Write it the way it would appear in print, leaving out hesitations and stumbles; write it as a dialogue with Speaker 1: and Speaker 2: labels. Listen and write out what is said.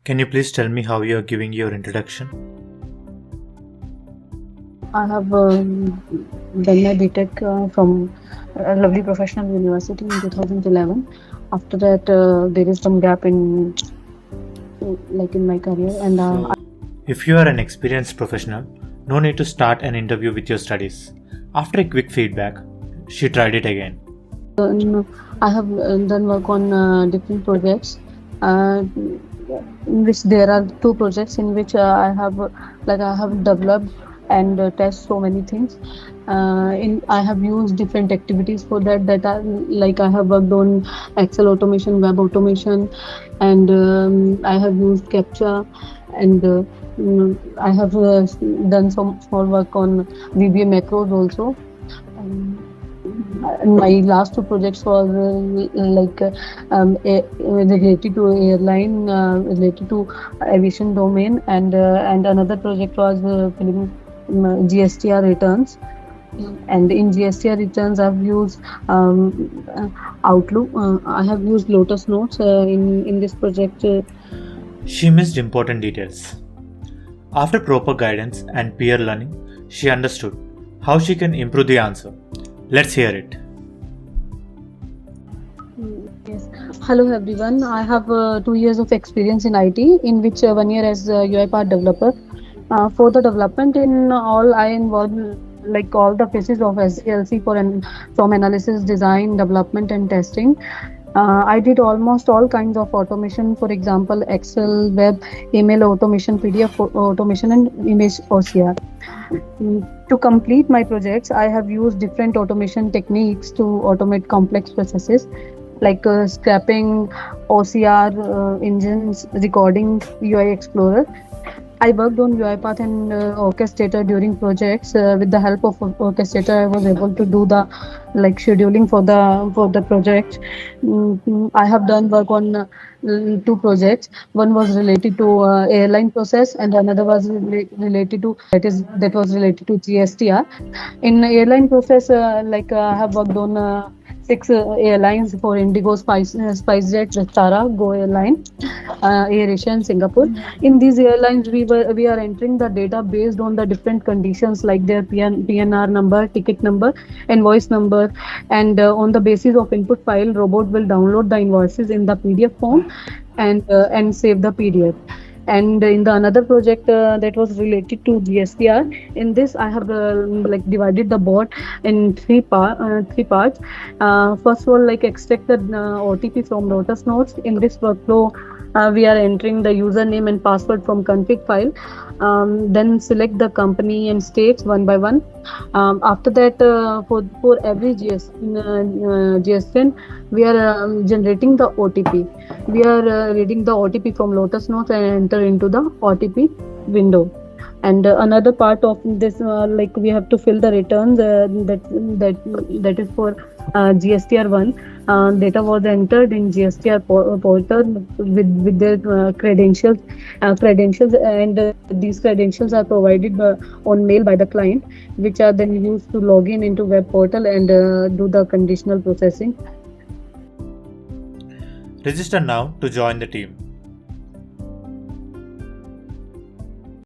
Speaker 1: Can you please tell me how you are giving your introduction?
Speaker 2: I have done my BTech from a lovely professional university in 2011. After that, there is some gap in my career, and
Speaker 1: If you are an experienced professional, no need to start an interview with your studies. After a quick feedback, she tried it again.
Speaker 2: I have done work on different projects. Uh, in which there are two projects in which I have developed and test so many things. In I have used different activities for that. That are like I have worked on Excel automation, web automation, and I have used CAPTCHA, and I have done some small work on VBA macros also. Um, my last two projects was related to airline, related to aviation domain, and another project was filling GSTR returns. And in GSTR returns, I've used Outlook. I have used Lotus Notes in this project.
Speaker 1: She missed important details. After proper guidance and peer learning, she understood how she can improve the answer. Let's hear it.
Speaker 2: Yes. Hello everyone. I have 2 years of experience in IT, in which 1 year as a UiPath developer. For the development in all, I involve like all the phases of SDLC from analysis, design, development, and testing. I did almost all kinds of automation, for example, Excel, web, email automation, PDF automation, and image OCR. To complete my projects, I have used different automation techniques to automate complex processes like scrapping, OCR engines, recording, UI Explorer. I worked on UiPath and Orchestrator during projects. With the help of Orchestrator, I was able to do the scheduling for the project. I have done work on two projects. One was related to airline process, and another was related to that was related to GSTR. In airline process, I have worked on six airlines for Indigo, SpiceJet, Vistara, Go Airline, AirAsia, Singapore. In these airlines, we are entering the data based on the different conditions like their PNR number, ticket number, invoice number, and on the basis of input file, robot will download the invoices in the PDF form and save the PDF. And in the another project that was related to GSTR, in this I have divided the bot in three parts. First of all, extract the OTP from Lotus Notes. In this workflow, we are entering the username and password from config file. Then select the company and states one by one. After that, for every GSTN, we are generating the OTP. We are reading the OTP from Lotus Notes and enter into the OTP window. And another part of this, we have to fill the returns. That is for GSTR1. Data was entered in GSTR portal with their credentials, and these credentials are provided on mail by the client, which are then used to log in into web portal and do the conditional processing.
Speaker 1: Register now to join the team.